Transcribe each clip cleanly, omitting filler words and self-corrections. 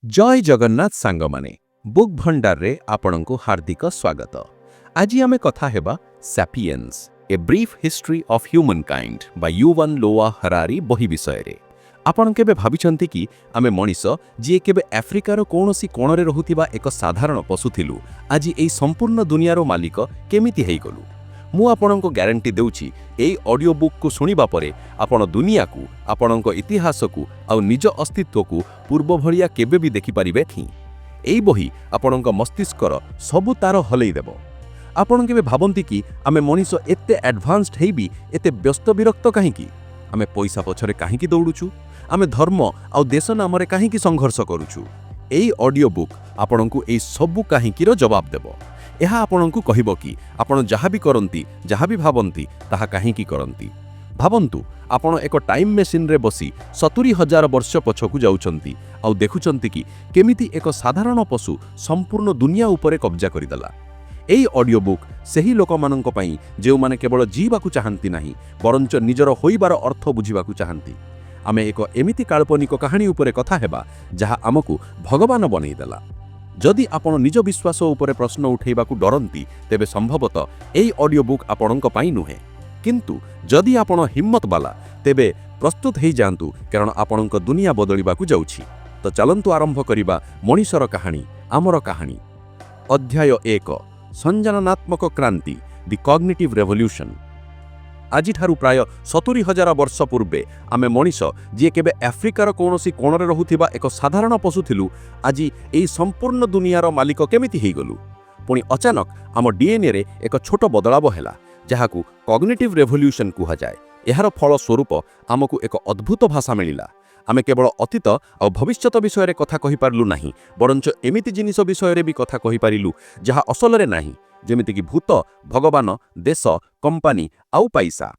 जय जगन्नाथ सांगमाने बुक भंडार रे आपणको हार्दिक स्वागत। आज आमे कथा हेबा sapiens a brief history of human kind बा युवन लोआ हरारी बही विषय रे। आपण केबे भाबिछंती कि आमे मनीष जे केबे अफ्रिकार कोनोसी कोणरे रहुथिबा एक साधारण पशु थिलु आज एई संपूर्ण दुनियारो मालिक केमिति हेई गलु। मु आपणको ग्यारंटी देउछि एई ऑडियो बुक को सुनिबा परे आपण दुनिया को आपणको इतिहास को आ निज अस्तित्व को पूर्व भलिया केबे भी देखि परिबे थी। एई बही आपणको मस्तिष्कर सबु तार हलई देबो। आपण केबे भाबंती कि आमे मनीष एते एडवांस्ड हेई भी एते व्यस्त विरक्त काहेकि? आमे पैसा पछरे काहेकि दौडुछु? आमे धर्म आ देश नामरे काहेकि संघर्ष करूछु? एई ऑडियो बुक आपणको एई सबु काहेकि रो जवाब देबो। यह आपणको कहिबो कि आपण जहाँ भी करंती जहाँ भी भाबंती ताहा काहेकि करंती। भाबंतु आपण एक टाइम मेसिन रे बसी 70,000 वर्ष पछकु जाउचंती आ देखुचंती कि केमिति एक साधारण पशु संपूर्ण दुनिया उपरे कब्जा करिदला। एई ऑडियो बुक सेही लोकमानंक पई जेउ माने केवल जीवाकु चाहंती नाही बरंच निजर होइबार अर्थ बुझिबाकु चाहंती। आमे एक एमिति काल्पनिक कहानी उपरे कथा हेबा जहा आमकु भगवान बनै देला। जदि आपण निज विश्वास उपरे प्रश्न उठेबाकू डरंती तेबे संभवतः एई ऑडियो बुक आपणक पई नुहे। किंतु जदि आपण हिम्मत बाला तेबे प्रस्तुत हेई जांतु कारण आपणक दुनिया बदलिबाकू जाउछि। तो चलंतु आरंभ करिबा मनीषर कहानी आमर कहानी। अध्याय 1 संजननात्मक क्रांति दि कॉग्निटिव रेवोल्यूशन। आज प्राय 70,000 वर्ष पूर्वे आमे मनीष जे केबे अफ्रिकार कोनोसी कोणरे रहुथिबा एक साधारण पशु थिलु आज एई संपूर्ण दुनियार मालिक केमिति हेई गलु। पुणी अचानक आम डीएनए रे एक छोट बदलाव हेला जहाकू कॉग्निटिव रेवोल्यूशन कुहा जाय। एहार फल स्वरूप आमकू एक अद्भुत भाषा मिलिला। आमे केवल अतीत और भविष्यत विषय रे कथा कहि पारलु नाही बरंच एमिति जिनिस विषय रे भी कथा कहि पारिलु जहा असल रे नाही जेमिति कि भूत भगवान देश कंपानी आउ पैसा।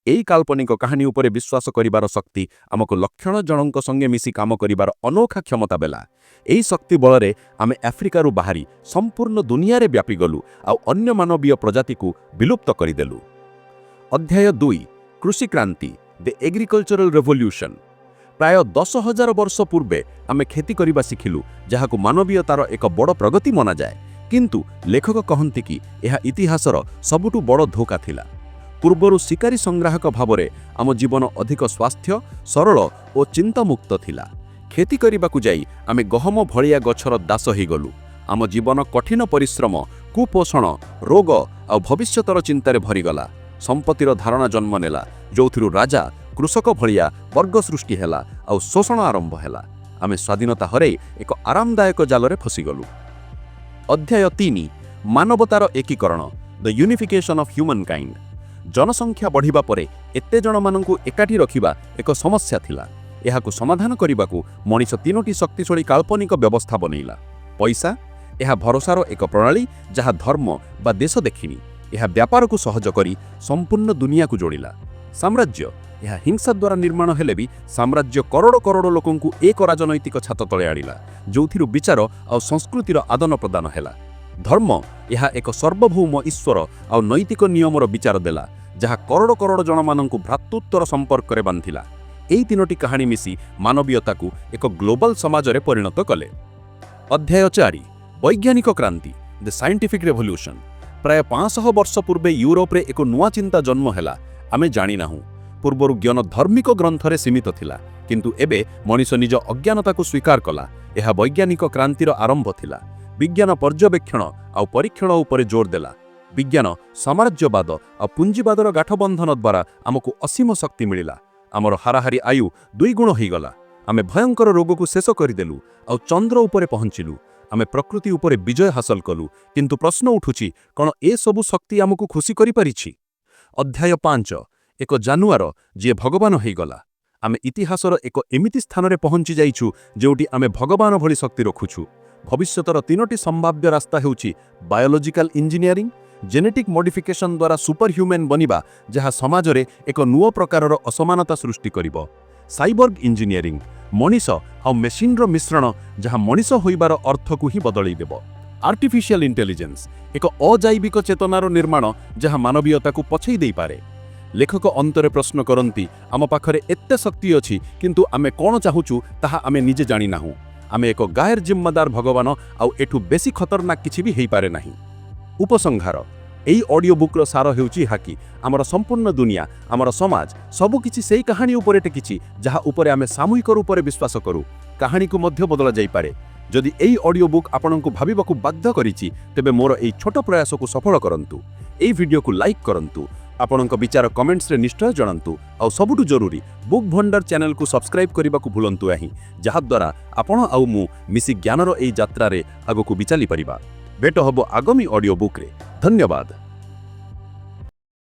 एई काल्पनिक कहानी उपरे विश्वास करिवार शक्ति आमको लक्षण जनक संगे मिसी काम करिवार अनोखा क्षमता बेला। एई शक्ति बलरे आमे अफ्रिकारु बाहरी संपूर्ण दुनिया रे व्यापी गलु आ अन्य मानवीय प्रजाति को विलुप्त करिदेलु। अध्याय 2 कृषि क्रांति द एग्रीकल्चरल रेवोल्यूशन। प्राय 10,000 वर्ष पूर्वे आमे खेती करिबा सिखिलु जहाकू मानवीयतार एक बड़ प्रगति मना जाए। किंतु लेखक कहंती कि यह इतिहासर सबुठु बड़ धोखा थिला। पूर्वरु शिकारी संग्राहक भावरे आम जीवन अधिक स्वास्थ्य सरल और चिंतामुक्त थिला। खेती करिबाकू जाई आमे गहम भलिया गछर दास हेई गलु। आम जीवन कठिन परिश्रम कुपोषण रोग आ भविष्यतर चिंतारे भरीगला। संपत्तिर धारणा जन्म नेला जोथिरु राजा कृषक भलिया वर्ग सृष्टि हेला आ शोषण आरंभ हेला। आमे स्वाधीनता हरे एक आरामदायक जालरे फसीगलु। अध्याय 3 मानवतार एकीकरण the unification of human kind. जनसंख्या बढ़िबा परे एते जन मानंकु एकाठी रखिबा एक समस्या थिला। एहाकु समाधान करिबाकू मनीष 3टी शक्तिशाली काल्पनिक व्यवस्था बनैला। पैसा एहा भरोसार एक प्रणाली जहा धर्म बा देश देखिनी। एहा व्यापार को सहज करी संपूर्ण दुनिया को जोड़िला। साम्राज्य यह हिंसा द्वारा निर्माण हेले भी साम्राज्य करोड़ करोड़ लोकंकु एक राजनैतिक छात तले आड़िला जोथिरु विचार और संस्कृतिर आदान प्रदान हेला। धर्म यह एक सर्वभौम ईश्वर और नैतिक नियमर विचार देला जहा करोड़ करोड़ जन मानंकु भ्रातृत्वर संपर्क रे बांधिला। एई 3टी कहानी मिसी मानवीयता को एक ग्लोबल समाज रे परिणत कले। अध्याय 4 वैज्ञानिक क्रांति द साइंटिफिक रेवोल्यूशन। प्राय 500 वर्ष पूर्वे यूरोप रे एक नुआ चिंता जन्म हेला। आमे जानि नाहु पूर्वरु ज्ञान धार्मिक ग्रंथरे सीमित थिला किंतु एबे मनीष निज अज्ञानता को स्वीकार कला। यह वैज्ञानिक क्रांतिर आरंभ थिला। विज्ञान पर्यवेक्षण आ परीक्षण उपरे जोर देला। विज्ञान साम्राज्यवाद आ पुंजीवादर गाठबंधन द्वारा आमको असीम शक्ति मिलिला। आमर हाराहारी आयु 2 गुण हो गला। आमे भयंकर रोग को शेष करदेलु आ चंद्र उपरे पहुंचिलु। आमे प्रकृति उपरे विजय हासिल कलु किंतु प्रश्न उठुछि कौन ए सबु शक्ति आमको खुशी करि परिछि? अध्याय 5 एक जानुआर जे भगवान हो गला। आमे इतिहासर एक एमिति स्थान रे पहुंची जाइछु जोटी आमे भगवान भली शक्ति रखुछु। भविष्यतर 3टी संभाव्य रास्ता हेउछि बायोलॉजिकल इंजीनियरिंग जेनेटिक मॉडिफिकेशन द्वारा सुपर ह्यूमन बनिबा जहा समाज रे एक नुओ प्रकारर असमानता सृष्टि करिवो। साइबर्ग इंजीनियरिंग मनीष आ मेसिन रो मिश्रण जहा मनीष होइबार अर्थ को ही बदलै देबो। आर्टिफिशियल इंटेलिजेंस एक अजैविक चेतनार निर्माण जहा मानवीयता को पछै देई पारे। लेखक अंतरे प्रश्न करती आम पाखरे एते शक्ति अछि किंतु आमे कोन चाहुचु ताहा आमे निजे जानि नाहु। आमे एको गायर जिम्मेदार भगवान आउ एठू बेसी खतरनाक किछि भी हेई पारे नाही। उपसंहार एई ऑडियो बुक्र सार हेउची हाकी आमर संपूर्ण दुनिया आमर समाज सबु किछि सेई कहानी उपरे टेकिछि जहा उपरे आमे सामूहिक रूपरे विश्वास करू। कहानी को मध्य बदला जाई पारे। जदि एई ऑडियो बुक आपनकु भाबिबाकु बाध्य करिछि तेबे मोर एई छोट प्रयास को सफल करंतु। एई वीडियो को लाइक करंतु, आपनक विचार कमेंट्स रे निश्चय जणांतु और सबुठु जरूरी बुक भंडार चैनल को सब्सक्राइब करबाकु भूलंतु नाही, जहा द्वारा आपण आउ मु मिसी ज्ञानर एई यात्रा रे आगकु बिचाली परिबा। भेट हबो आगामी ऑडियो बुक रे। धन्यवाद।